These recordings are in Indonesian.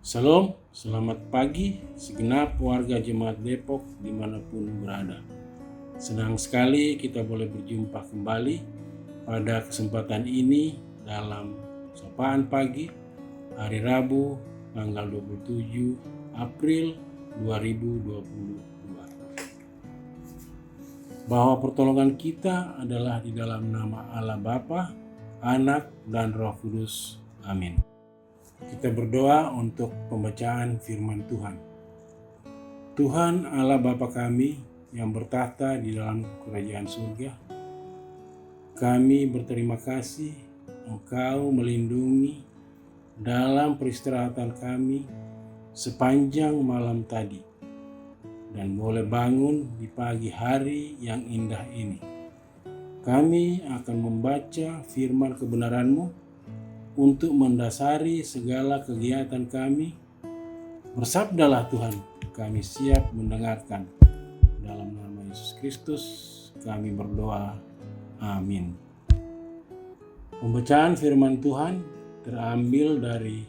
Salam, selamat pagi segenap warga Jemaat Depok dimanapun berada. Senang sekali kita boleh berjumpa kembali pada kesempatan ini dalam Sapaan Pagi hari Rabu tanggal 27 April 2022. Bahwa pertolongan kita adalah di dalam nama Allah Bapa, Anak, dan Roh Kudus. Amin. Kita berdoa untuk pembacaan firman Tuhan. Tuhan Allah Bapa kami yang bertahta di dalam kerajaan surga, kami berterima kasih Engkau melindungi dalam peristirahatan kami sepanjang malam tadi dan boleh bangun di pagi hari yang indah ini. Kami akan membaca firman kebenaran-Mu untuk mendasari segala kegiatan kami. Bersabdalah Tuhan, kami siap mendengarkan. Dalam nama Yesus Kristus kami berdoa, amin. Pembacaan firman Tuhan terambil dari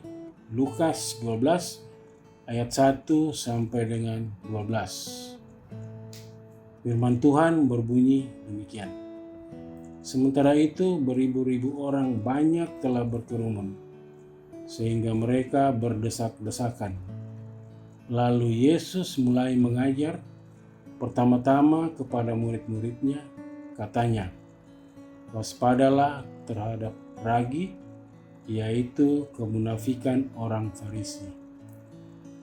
Lukas 12 ayat 1 sampai dengan 12. Firman Tuhan berbunyi demikian. Sementara itu beribu-ribu orang banyak telah berkerumun, sehingga mereka berdesak-desakan. Lalu Yesus mulai mengajar, pertama-tama kepada murid-muridnya, katanya, waspadalah terhadap ragi, yaitu kemunafikan orang Farisi.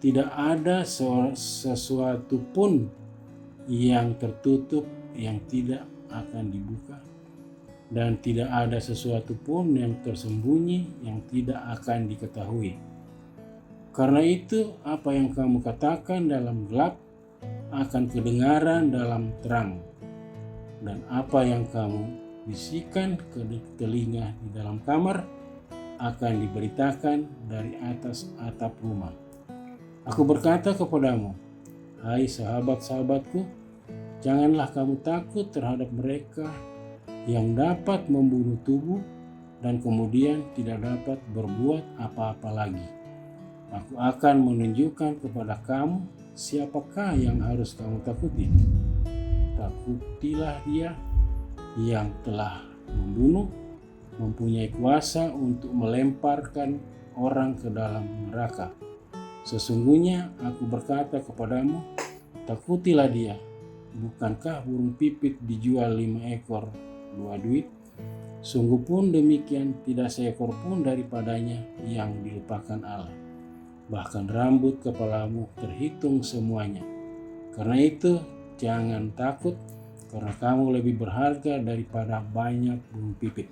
Tidak ada sesuatu pun yang tertutup yang tidak akan dibuka, dan tidak ada sesuatu pun yang tersembunyi yang tidak akan diketahui. Karena itu, apa yang kamu katakan dalam gelap akan kedengaran dalam terang, dan apa yang kamu bisikan ke telinga di dalam kamar akan diberitakan dari atas atap rumah. Aku berkata kepadamu, hai sahabat-sahabatku, janganlah kamu takut terhadap mereka yang dapat membunuh tubuh dan kemudian tidak dapat berbuat apa-apa lagi. Aku akan menunjukkan kepada kamu siapakah yang harus kamu takuti. Takutilah dia yang telah membunuh, mempunyai kuasa untuk melemparkan orang ke dalam neraka. Sesungguhnya aku berkata kepadamu, takutilah dia. Bukankah burung pipit dijual 5 ekor 2 duit? Sungguh pun demikian tidak seekor pun daripadanya yang dilupakan Allah. Bahkan rambut kepalamu terhitung semuanya. Karena itu jangan takut, karena kamu lebih berharga daripada banyak burung pipit.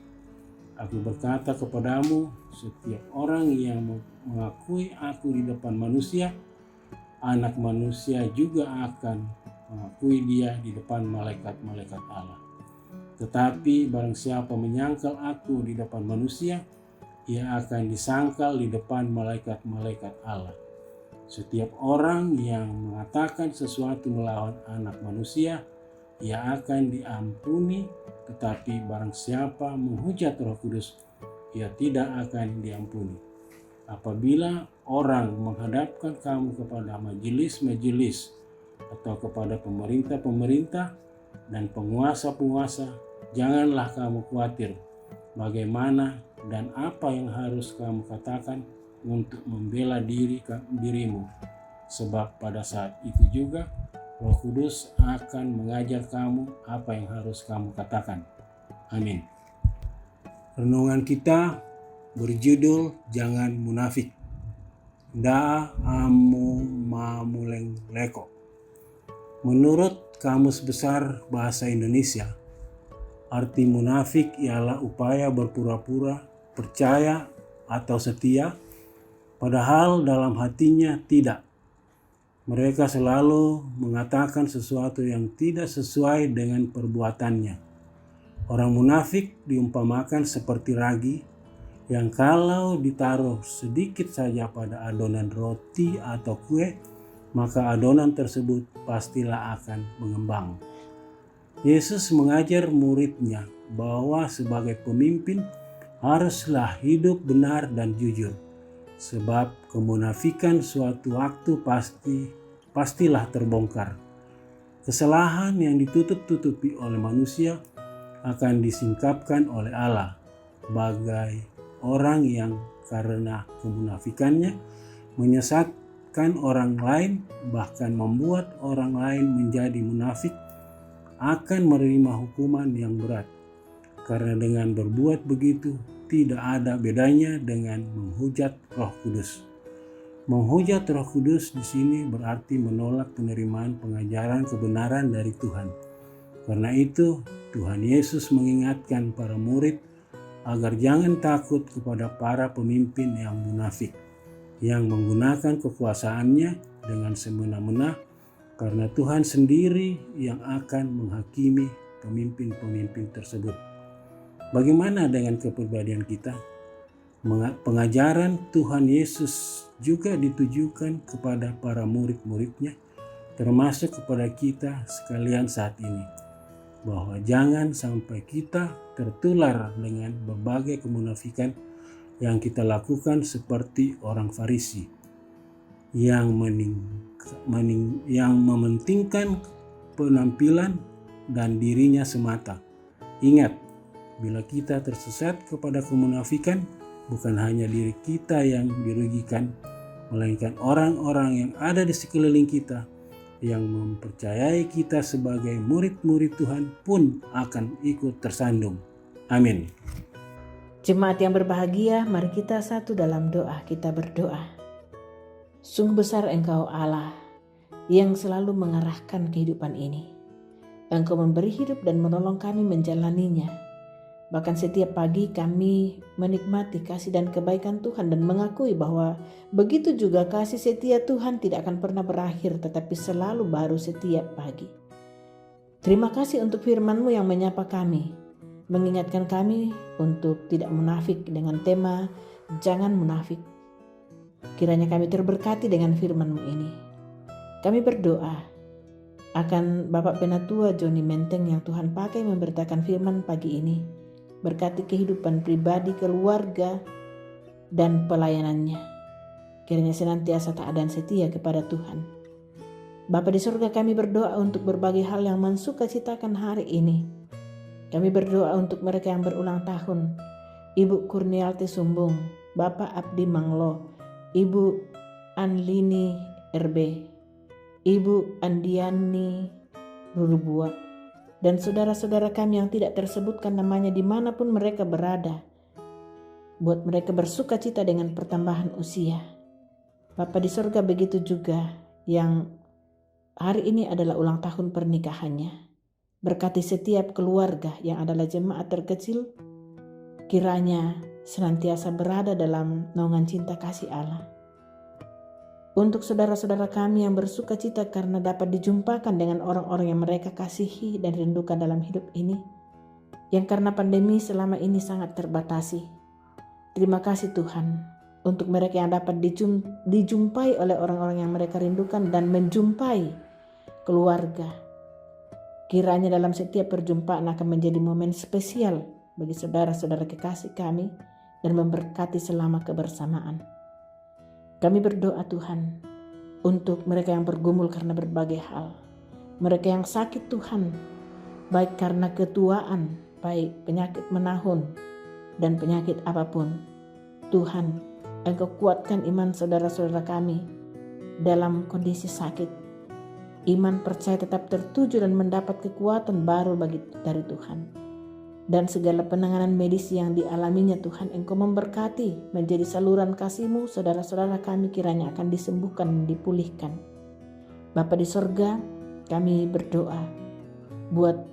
Aku berkata kepadamu, setiap orang yang mengakui aku di depan manusia, Anak Manusia juga akan mengakui dia di depan malaikat-malaikat Allah. Tetapi barang siapa menyangkal aku di depan manusia, ia akan disangkal di depan malaikat-malaikat Allah. Setiap orang yang mengatakan sesuatu melawan Anak Manusia, ia akan diampuni, tetapi barang siapa menghujat Roh Kudus, ia tidak akan diampuni. Apabila orang menghadapkan kamu kepada majelis-majelis atau kepada pemerintah-pemerintah dan penguasa-penguasa, janganlah kamu khawatir bagaimana dan apa yang harus kamu katakan untuk membela dirimu, sebab pada saat itu juga Roh Kudus akan mengajar kamu apa yang harus kamu katakan. Amin. Renungan kita berjudul Jangan Munafik. Da amu mamuleng leko. Menurut Kamus Besar Bahasa Indonesia, arti munafik ialah upaya berpura-pura percaya atau setia, padahal dalam hatinya tidak. Mereka selalu mengatakan sesuatu yang tidak sesuai dengan perbuatannya. Orang munafik diumpamakan seperti ragi yang kalau ditaruh sedikit saja pada adonan roti atau kue, maka adonan tersebut pastilah akan mengembang. Yesus mengajar muridnya bahwa sebagai pemimpin haruslah hidup benar dan jujur, sebab kemunafikan suatu waktu pastilah terbongkar. Kesalahan yang ditutup-tutupi oleh manusia akan disingkapkan oleh Allah bagai orang yang karena kemunafikannya menyesatkan orang lain, bahkan membuat orang lain menjadi munafik, akan menerima hukuman yang berat. Karena dengan berbuat begitu tidak ada bedanya dengan menghujat Roh Kudus. Menghujat Roh Kudus di sini berarti menolak penerimaan pengajaran kebenaran dari Tuhan. Karena itu, Tuhan Yesus mengingatkan para murid agar jangan takut kepada para pemimpin yang munafik, yang menggunakan kekuasaannya dengan semena-mena, karena Tuhan sendiri yang akan menghakimi pemimpin-pemimpin tersebut. Bagaimana dengan kepribadian kita? Pengajaran Tuhan Yesus juga ditujukan kepada para murid-muridnya, termasuk kepada kita sekalian saat ini, bahwa jangan sampai kita tertular dengan berbagai kemunafikan yang kita lakukan seperti orang Farisi yang mementingkan penampilan dan dirinya semata. Ingat, bila kita tersesat kepada kemunafikan, bukan hanya diri kita yang dirugikan, melainkan orang-orang yang ada di sekeliling kita yang mempercayai kita sebagai murid-murid Tuhan pun akan ikut tersandung. Amin. Jemaat yang berbahagia, mari kita satu dalam doa. Kita berdoa. Sungguh besar Engkau Allah yang selalu mengarahkan kehidupan ini. Engkau memberi hidup dan menolong kami menjalaninya. Bahkan setiap pagi kami menikmati kasih dan kebaikan Tuhan dan mengakui bahwa begitu juga kasih setia Tuhan tidak akan pernah berakhir, tetapi selalu baru setiap pagi. Terima kasih untuk firman-Mu yang menyapa kami, mengingatkan kami untuk tidak munafik dengan tema jangan munafik. Kiranya kami terberkati dengan firman-Mu ini. Kami berdoa akan Bapak Penatua Joni Menteng yang Tuhan pakai memberitakan firman pagi ini. Berkati kehidupan pribadi, keluarga, dan pelayanannya. Kiranya senantiasa taat dan setia kepada Tuhan. Bapa di surga, kami berdoa untuk berbagai hal yang mensukacitakan hari ini. Kami berdoa untuk mereka yang berulang tahun. Ibu Kurnialti Sumbung, Bapak Abdi Manglo, Ibu Anlini RB, Ibu Andiani Rurubua, dan saudara-saudara kami yang tidak tersebutkan namanya dimanapun mereka berada. Buat mereka bersuka cita dengan pertambahan usia. Bapa di surga, begitu juga yang hari ini adalah ulang tahun pernikahannya. Berkati setiap keluarga yang adalah jemaat terkecil, kiranya senantiasa berada dalam naungan cinta kasih Allah. Untuk saudara-saudara kami yang bersuka cita karena dapat dijumpakan dengan orang-orang yang mereka kasihi dan rindukan dalam hidup ini, yang karena pandemi selama ini sangat terbatasi. Terima kasih Tuhan untuk mereka yang dapat dijumpai oleh orang-orang yang mereka rindukan dan menjumpai keluarga. Kiranya dalam setiap perjumpaan akan menjadi momen spesial bagi saudara-saudara kekasih kami dan memberkati selama kebersamaan. Kami berdoa Tuhan untuk mereka yang bergumul karena berbagai hal. Mereka yang sakit Tuhan, baik karena ketuaan, baik penyakit menahun dan penyakit apapun. Tuhan, Engkau kuatkan iman saudara-saudara kami dalam kondisi sakit. Iman percaya tetap tertuju dan mendapat kekuatan baru dari Tuhan. Dan segala penanganan medis yang dialaminya Tuhan, Engkau memberkati menjadi saluran kasih-Mu. Saudara-saudara kami kiranya akan disembuhkan dan dipulihkan. Bapa di sorga, kami berdoa buat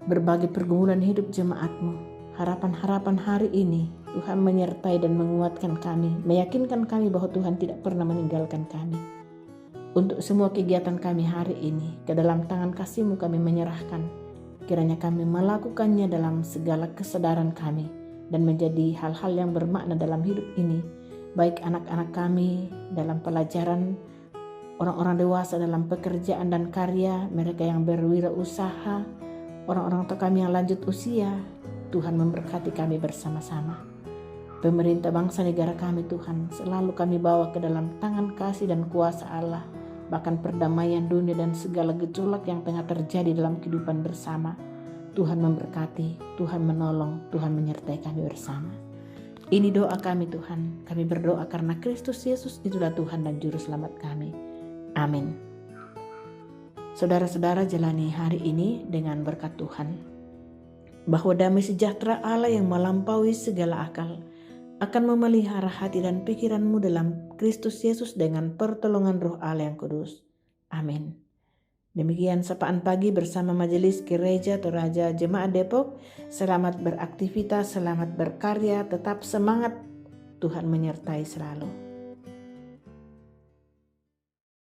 berbagai pergumulan hidup jemaat-Mu. Harapan-harapan hari ini Tuhan menyertai dan menguatkan kami, meyakinkan kami bahwa Tuhan tidak pernah meninggalkan kami. Untuk semua kegiatan kami hari ini, ke dalam tangan kasih-Mu kami menyerahkan. Kiranya kami melakukannya dalam segala kesadaran kami dan menjadi hal-hal yang bermakna dalam hidup ini. Baik anak-anak kami dalam pelajaran, orang-orang dewasa dalam pekerjaan dan karya, mereka yang berwirausaha, orang-orang tua kami yang lanjut usia. Tuhan memberkati kami bersama-sama. Pemerintah bangsa negara kami Tuhan, selalu kami bawa ke dalam tangan kasih dan kuasa Allah. Bahkan perdamaian dunia dan segala gejolak yang tengah terjadi dalam kehidupan bersama. Tuhan memberkati, Tuhan menolong, Tuhan menyertai kami bersama. Ini doa kami Tuhan. Kami berdoa karena Kristus Yesus itulah Tuhan dan Juru Selamat kami. Amin. Saudara-saudara, jalani hari ini dengan berkat Tuhan. Bahwa damai sejahtera Allah yang melampaui segala akal akan memelihara hati dan pikiranmu dalam Kristus Yesus dengan pertolongan Roh Allah yang kudus. Amin. Demikian sapaan pagi bersama Majelis Gereja Toraja Jemaat Depok. Selamat beraktivitas, selamat berkarya, tetap semangat. Tuhan menyertai selalu.